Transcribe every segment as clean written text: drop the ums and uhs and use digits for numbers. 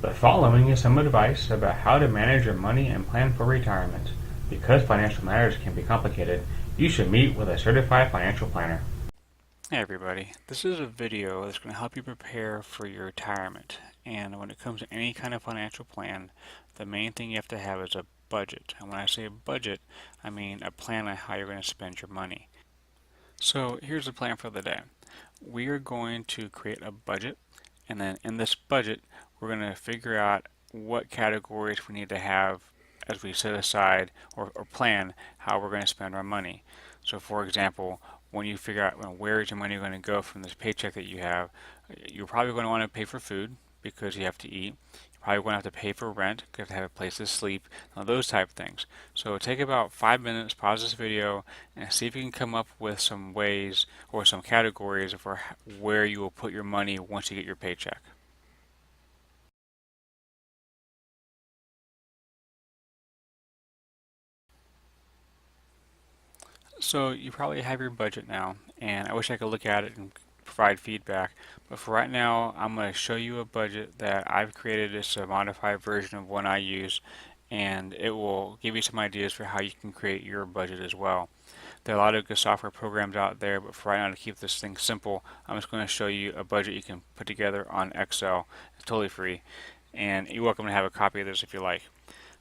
The following is some advice about how to manage your money and plan for retirement. Because financial matters can be complicated, you should meet with a certified financial planner. Hey everybody, this is a video that's going to help you prepare for your retirement. And when it comes to any kind of financial plan, the main thing you have to have is a budget. And when I say a budget, I mean a plan on how you're going to spend your money. So here's the plan for the day. We are going to create a budget, and then in this budget, we're going to figure out what categories we need to have as we set aside or plan how we're going to spend our money. So for example, when you figure out where is your money going to go from this paycheck that you have, you're probably going to want to pay for food because you have to eat. You're probably going to have to pay for rent because you have a place to sleep, those type of things. So take about 5 minutes, pause this video, and see if you can come up with some ways or some categories for where you will put your money once you get your paycheck. So you probably have your budget now, and I wish I could look at it and provide feedback, but for right now, I'm going to show you a budget that I've created. It's a modified version of one I use, and it will give you some ideas for how you can create your budget as well. There are a lot of good software programs out there, but for right now, to keep this thing simple, I'm just going to show you a budget you can put together on Excel. It's totally free, and you're welcome to have a copy of this if you like.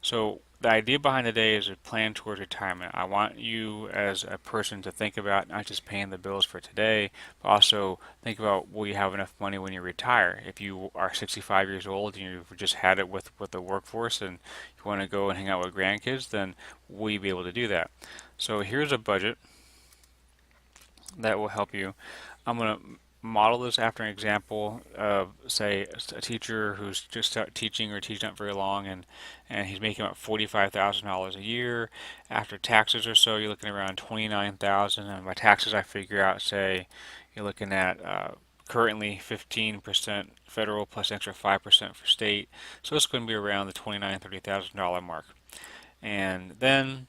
So the idea behind the day is a plan towards retirement. I want you as a person to think about not just paying the bills for today, but also think about will you have enough money when you retire. If you are 65 years old and you've just had it with the workforce and you want to go and hang out with grandkids, then will you be able to do that? So here's a budget that will help you. I'm going to model this after an example of, say, a teacher who's just started teaching or teaching not very long, and he's making about $45,000 a year. After taxes or so, you're looking around 29,000, and by taxes, I figure out, say, you're looking at currently 15% federal plus extra 5% for state, so it's going to be around the $29,000-$30,000 mark. And then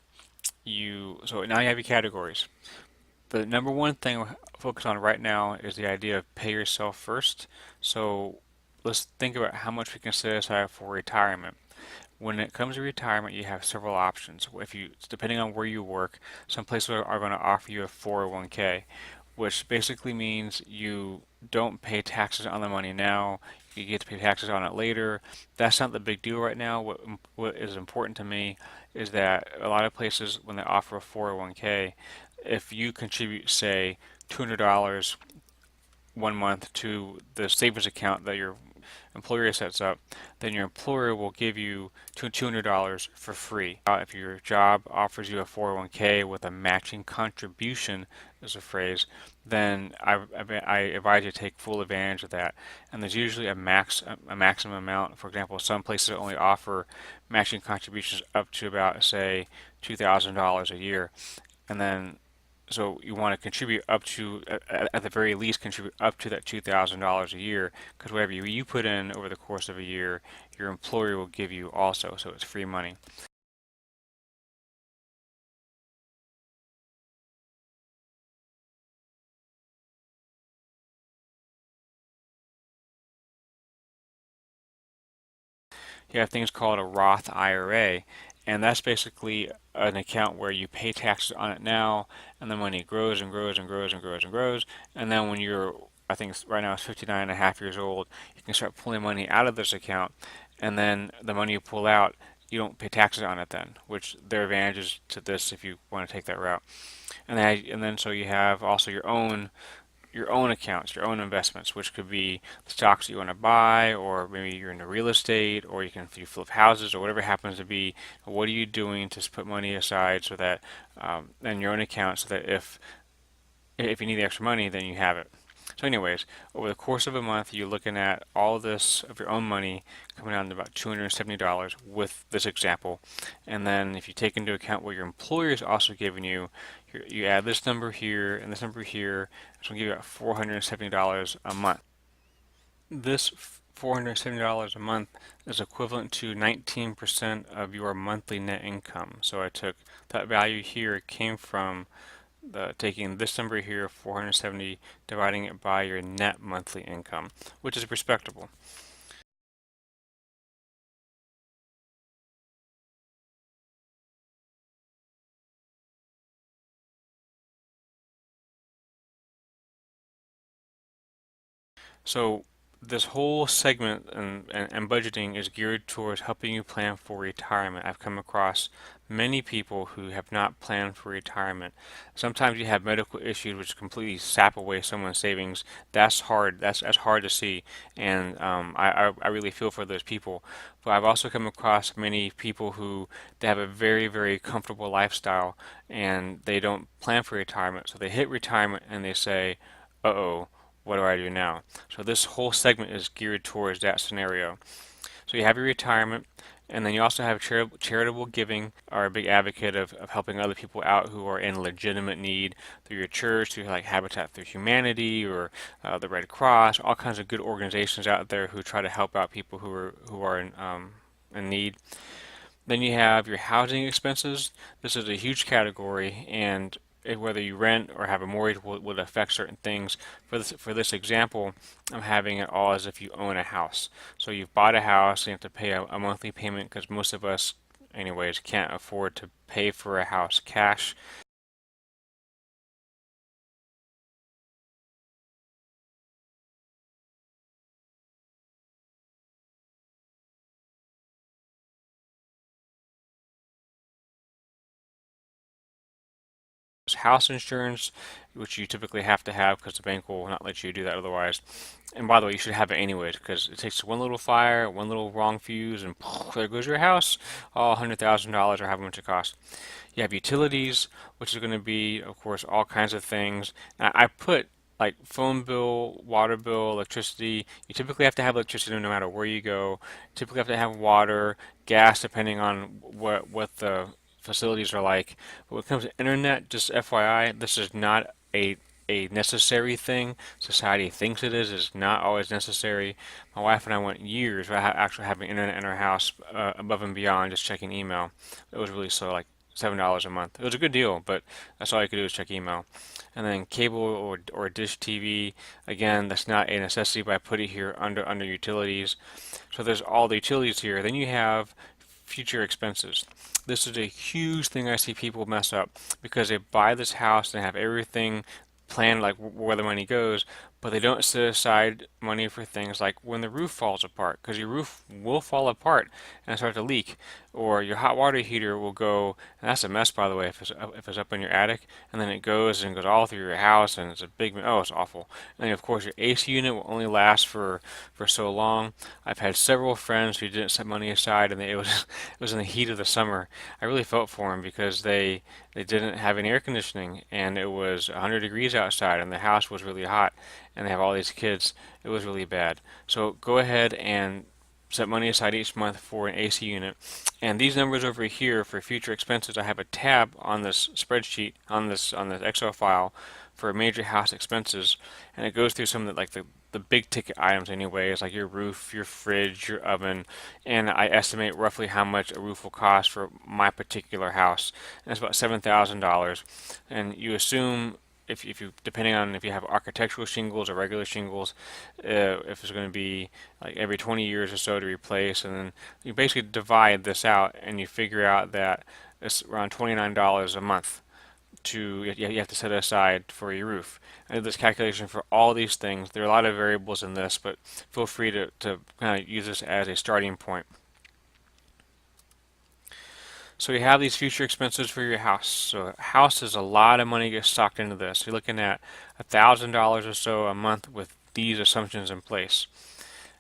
so now you have your categories. The number one thing we're focused on right now is the idea of pay yourself first. So let's think about how much we can set aside for retirement. When it comes to retirement, you have several options. If you, depending on where you work, some places are going to offer you a 401k, which basically means you don't pay taxes on the money now. You get to pay taxes on it later. That's not the big deal right now. What is important to me is that a lot of places, when they offer a 401k, if you contribute, say, $200 1 month to the savings account that your employer sets up, then your employer will give you $200 for free. If your job offers you a 401k with a matching contribution, is a phrase, then I advise you to take full advantage of that. And there's usually a maximum amount. For example, some places only offer matching contributions up to about, say, $2,000 a year. And then so you want to contribute up to, at the very least, contribute up to that $2,000 a year, because whatever you put in over the course of a year, your employer will give you also, so it's free money. You have things called a Roth IRA, and that's basically an account where you pay taxes on it now, and the money grows and grows and grows and grows and grows, and then when you're, I think right now it's 59 and a half years old, you can start pulling money out of this account, and then the money you pull out, you don't pay taxes on it then, which there are advantages to this if you want to take that route. And then so you have also your own accounts, your own investments, which could be the stocks that you want to buy, or maybe you're into real estate, or you flip houses, or whatever it happens to be. What are you doing to put money aside so that in your own account, so that if you need the extra money, then you have it. So anyways, over the course of a month, you're looking at all of this of your own money coming down to about $270 with this example. And then if you take into account what your employer is also giving you, you add this number here and this number here, it's going to give you about $470 a month. This $470 a month is equivalent to 19% of your monthly net income. So I took that value here, it came from taking this number here, 470, dividing it by your net monthly income, which is respectable. So this whole segment and budgeting is geared towards helping you plan for retirement. I've come across many people who have not planned for retirement. Sometimes you have medical issues which completely sap away someone's savings. That's hard. That's hard to see, and I really feel for those people. But I've also come across many people who they have a very comfortable lifestyle and they don't plan for retirement. So they hit retirement and they say, "Uh-oh, what do I do now?" So this whole segment is geared towards that scenario. So you have your retirement, and then you also have charitable giving, are a big advocate of helping other people out who are in legitimate need through your church, through like Habitat for Humanity or the Red Cross, all kinds of good organizations out there who try to help out people who are in need. Then you have your housing expenses. This is a huge category, and whether you rent or have a mortgage would affect certain things. For this example, I'm having it all as if you own a house. So you've bought a house and you have to pay a monthly payment because most of us, anyways, can't afford to pay for a house cash. House insurance, which you typically have to have because the bank will not let you do that otherwise. And by the way, you should have it anyways because it takes one little fire, one little wrong fuse, and there goes your house, all $100,000 or however much it costs. You have utilities, which is going to be, of course, all kinds of things. And I put like phone bill, water bill, electricity. You typically have to have electricity no matter where you go. You typically have to have water, gas, depending on what the facilities are like. But when it comes to internet, just FYI, this is not a necessary thing. Society thinks it is. It's not always necessary. My wife and I went years without actually having internet in our house above and beyond just checking email. It was really slow, like $7 a month. It was a good deal, but that's all you could do is check email. And then cable or dish TV, again, that's not a necessity, but I put it here under utilities. So there's all the utilities here. Then you have future expenses. This is a huge thing I see people mess up because they buy this house and have everything planned like where the money goes, but they don't set aside money for things like when the roof falls apart, because your roof will fall apart and start to leak, or your hot water heater will go, and that's a mess by the way if it's up in your attic, and then it goes all through your house, and it's a big, oh, it's awful. And then of course your AC unit will only last for so long. I've had several friends who didn't set money aside, and it was in the heat of the summer. I really felt for them because they didn't have any air conditioning, and it was 100 degrees outside, and the house was really hot, and they have all these kids. It was really bad. So go ahead and set money aside each month for an AC unit. And these numbers over here for future expenses, I have a tab on this spreadsheet on this Excel file for major house expenses, and it goes through some of the big ticket items anyways, like your roof, your fridge, your oven, and I estimate roughly how much a roof will cost for my particular house. And it's about $7,000. And you assume if you depending on if you have architectural shingles or regular shingles, if it's going to be like every 20 years or so to replace, and then you basically divide this out and you figure out that it's around $29 a month you have to set aside for your roof. I did this calculation for all these things. There are a lot of variables in this, but feel free to kind of use this as a starting point. So you have these future expenses for your house. So a house is a lot of money gets stocked into this. You're looking at $1,000 or so a month with these assumptions in place.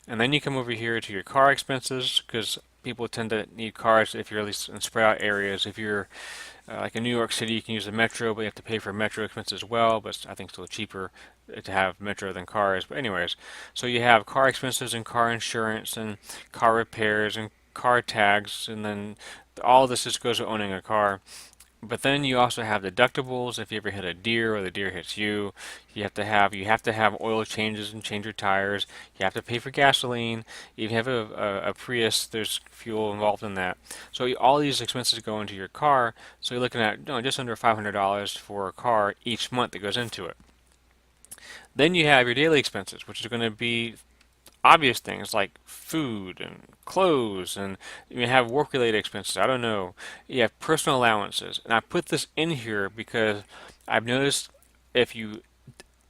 And then you come over here to your car expenses because people tend to need cars if you're at least in spread out areas. If you're like in New York City, you can use the metro, but you have to pay for metro expenses as well. But I think still cheaper to have metro than cars. But anyways, so you have car expenses and car insurance and car repairs and car tags, and then all this just goes to owning a car. But then you also have deductibles if you ever hit a deer or the deer hits you. You have to have oil changes and change your tires. You have to pay for gasoline. Even if you have a Prius, there's fuel involved in that. So all these expenses go into your car. So you're looking at just under $500 for a car each month that goes into it. Then you have your daily expenses, which is going to be obvious things like food and clothes, and you have work-related expenses. I don't know. You have personal allowances, and I put this in here because I've noticed if you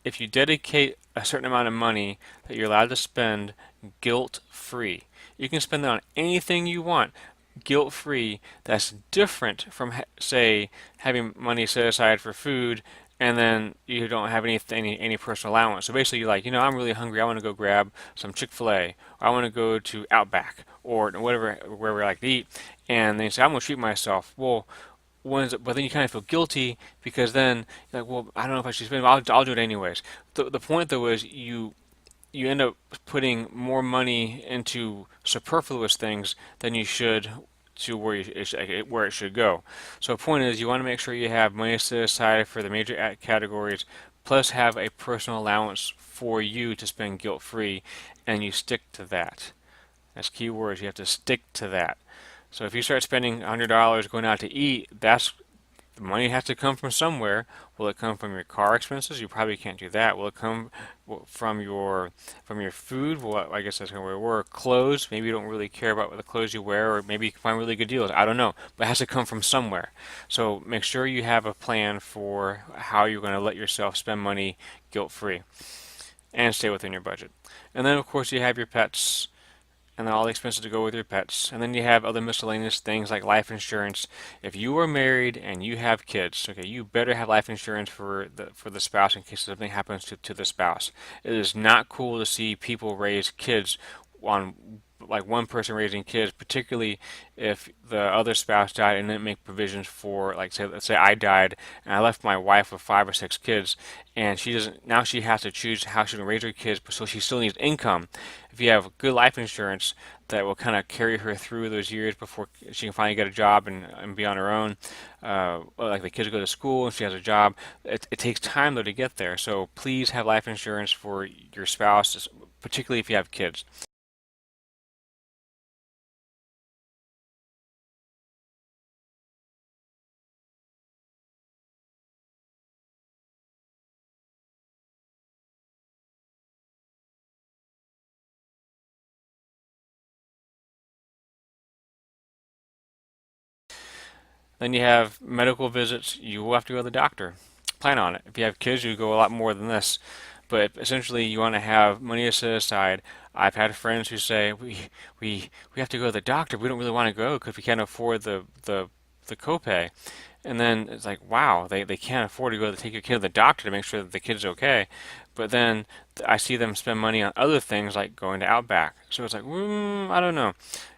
if you dedicate a certain amount of money that you're allowed to spend guilt-free. You can spend that on anything you want, guilt-free. That's different from, say, having money set aside for food and then you don't have any personal allowance. So basically, you're like, I'm really hungry. I want to go grab some Chick-fil-A, or I want to go to Outback, or whatever wherever I like to eat. And then you say, I'm going to treat myself. Well, but then you kind of feel guilty because then you're like, well, I don't know if I should spend. I'll do it anyways. The point though is you end up putting more money into superfluous things than you should to where it should go. So the point is you want to make sure you have money set aside for the major categories, plus have a personal allowance for you to spend guilt free, and you stick to that. That's key words. You have to stick to that. So if you start spending $100 going out to eat, that's the money has to come from somewhere. Will it come from your car expenses? You probably can't do that. Will it come from your food? Well, I guess that's where we were. Clothes. Maybe you don't really care about what the clothes you wear, or maybe you can find really good deals. I don't know, but it has to come from somewhere. So make sure you have a plan for how you're going to let yourself spend money guilt-free and stay within your budget. And then, of course, you have your pets and then all the expenses to go with your pets. And then you have other miscellaneous things like life insurance. If you are married and you have kids, okay, you better have life insurance for the spouse in case something happens to the spouse. It is not cool to see people raise kids on like one person raising kids, particularly if the other spouse died and didn't make provisions for, like, say, let's say I died and I left my wife with 5 or 6 kids, and she doesn't, now she has to choose how she's going to raise her kids, but so she still needs income. If you have good life insurance that will kind of carry her through those years before she can finally get a job and be on her own, like the kids go to school and she has a job, it takes time though to get there. So please have life insurance for your spouse, particularly if you have kids. Then you have medical visits. You will have to go to the doctor. Plan on it. If you have kids, you go a lot more than this. But essentially, you want to have money set aside. I've had friends who say we have to go to the doctor. We don't really want to go because we can't afford the copay. And then it's like, wow, they can't afford to go to take your kid to the doctor to make sure that the kid's okay. But then I see them spend money on other things like going to Outback. So it's like, I don't know.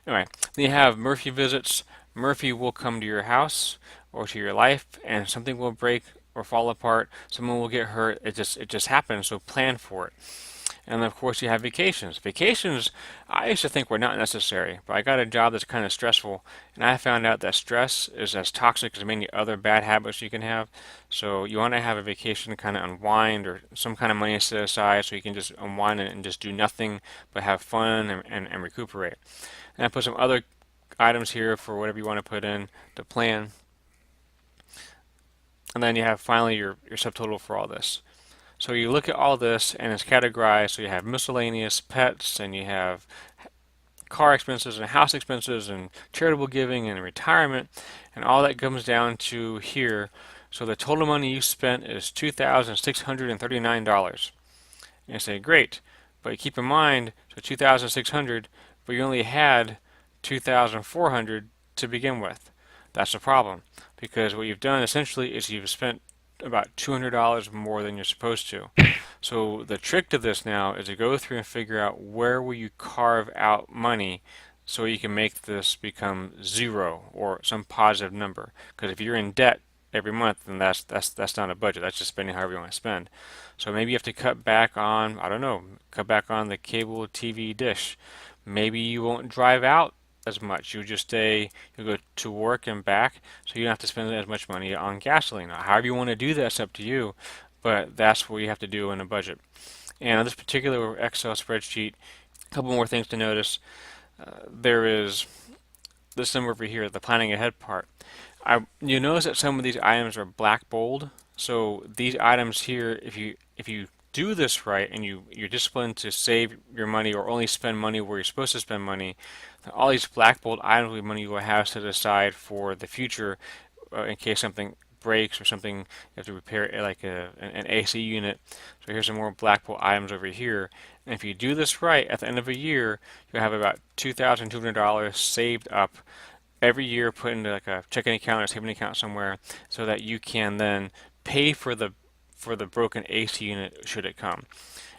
Anyway, then you have Murphy visits. Murphy will come to your house or to your life, and something will break or fall apart. Someone will get hurt. It just happens. So plan for it. And then, of course, you have vacations. Vacations, I used to think were not necessary, but I got a job that's kind of stressful, and I found out that stress is as toxic as many other bad habits you can have. So you want to have a vacation to kind of unwind, or some kind of money set aside so you can just unwind and just do nothing but have fun and recuperate. And I put some other items here for whatever you want to put in to plan. And then you have finally your subtotal for all this. So you look at all this and it's categorized. So you have miscellaneous, pets, and you have car expenses and house expenses and charitable giving and retirement, and all that comes down to here. So the total money you spent is $2,639. And you say, great, but keep in mind, so 2,600, but you only had 2,400 to begin with. That's a problem because what you've done essentially is you've spent about $200 more than you're supposed to. So the trick to this now is to go through and figure out where will you carve out money so you can make this become zero or some positive number. Because if you're in debt every month, then that's not a budget. That's just spending however you want to spend. So maybe you have to cut back on, I don't know, cut back on the cable TV dish. Maybe you won't drive out as much. You go to work and back, so you don't have to spend as much money on gasoline. However you want to do that, it's up to you, but that's what you have to do in a budget. And on this particular Excel spreadsheet, a couple more things to notice. There is this number over here, the planning ahead part. You notice that some of these items are black bold. So these items here, if you do this right and you're disciplined to save your money or only spend money where you're supposed to spend money, all these black bold items will be money you will have set aside for the future in case something breaks or something, you have to repair like an AC unit. So here's some more Blackbolt items over here. And if you do this right, at the end of a year, you'll have about $2,200 saved up every year, put into like a checking account or saving account somewhere, so that you can then pay for the broken AC unit should it come.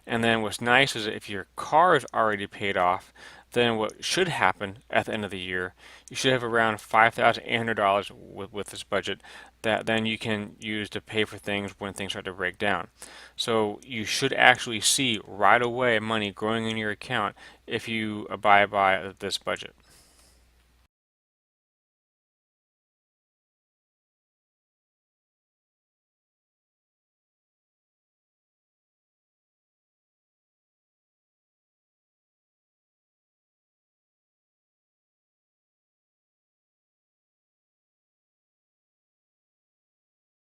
And then what's nice is that if your car is already paid off, then what should happen at the end of the year, you should have around $5,800 with this budget that then you can use to pay for things when things start to break down. So you should actually see right away money growing in your account if you abide by this budget.